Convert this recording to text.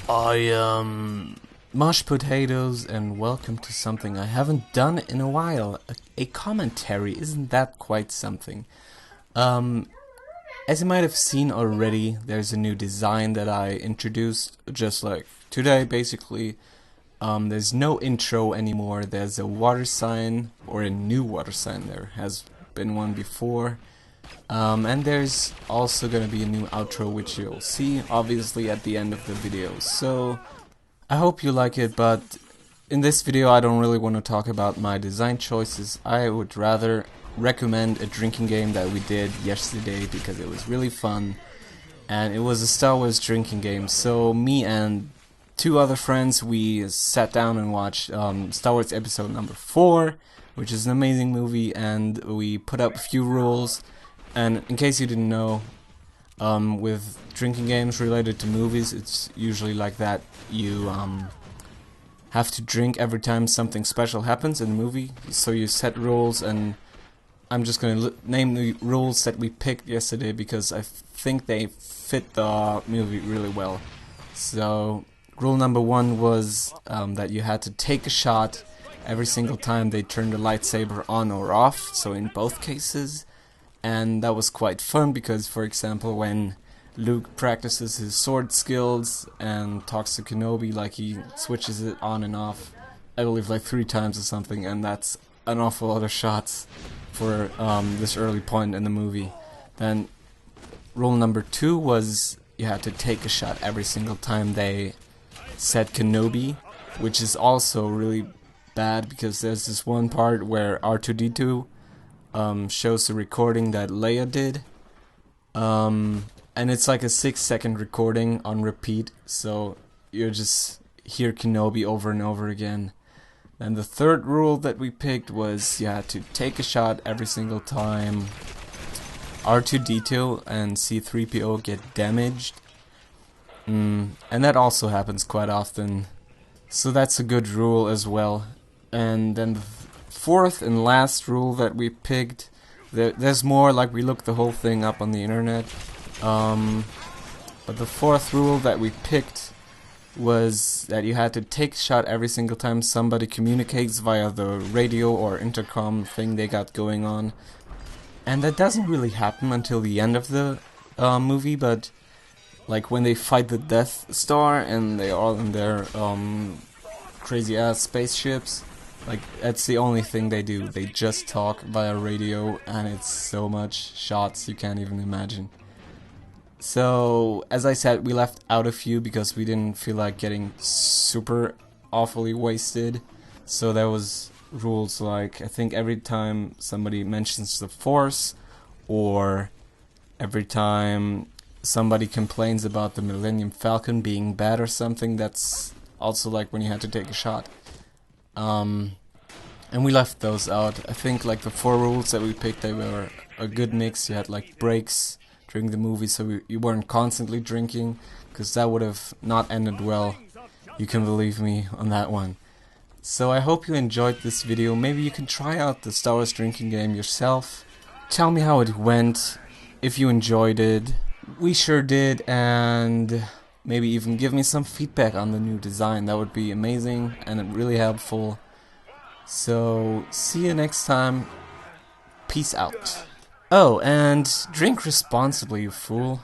I mosh potatoes, and welcome to something I haven't done in a while. A commentary, isn't that quite something? As you might have seen already, there's a new design that I introduced just like today, basically. There's no intro anymore. There's a water sign, or a new water sign. There has been one before. And there's also gonna be a new outro, which you'll see obviously at the end of the video. So I hope you like it, but in this video I don't really want to talk about my design choices. I would rather recommend a drinking game that we did yesterday because it was really fun, and it was a Star Wars drinking game. So me and two other friends, we sat down and watched Star Wars episode number 4, which is an amazing movie, and we put up a few rules. And in case you didn't know, with drinking games related to movies, it's usually like that. You have to drink every time something special happens in the movie. So you set rules, and I'm just gonna name the rules that we picked yesterday because I think they fit the movie really well. So rule number 1 was that you had to take a shot every single time they turned the lightsaber on or off, so in both cases. And that was quite fun because, for example, when Luke practices his sword skills and talks to Kenobi, like he switches it on and off, I believe like 3 times or something, and that's an awful lot of shots for this early point in the movie. Then rule number 2 was you had to take a shot every single time they said Kenobi, which is also really bad because there's this one part where R2-D2 shows the recording that Leia did, and it's like a 6-second recording on repeat, so you just hear Kenobi over and over again. And the third rule that we picked was you had to take a shot every single time R2-D2 and C-3PO get damaged, and that also happens quite often, so that's a good rule as well. And then the fourth and last rule that we picked, there's more, like we looked the whole thing up on the internet, but the fourth rule that we picked was that you had to take a shot every single time somebody communicates via the radio or intercom thing they got going on. And that doesn't really happen until the end of the movie, but like when they fight the Death Star and they are all in their crazy ass spaceships, like that's the only thing they do. They just talk via radio, and it's so much shots you can't even imagine. So as I said, we left out a few because we didn't feel like getting super awfully wasted. So there was rules like, I think every time somebody mentions the Force, or every time somebody complains about the Millennium Falcon being bad or something, that's also like when you had to take a shot. And we left those out. I think like the 4 rules that we picked, they were a good mix. You had like breaks during the movie, so you weren't constantly drinking, because that would have not ended well. You can believe me on that one. So I hope you enjoyed this video. Maybe you can try out the Star Wars drinking game yourself. Tell me how it went, if you enjoyed it. We sure did, and maybe even give me some feedback on the new design. That would be amazing and really helpful. So see you next time. Peace out. Oh, and drink responsibly, you fool.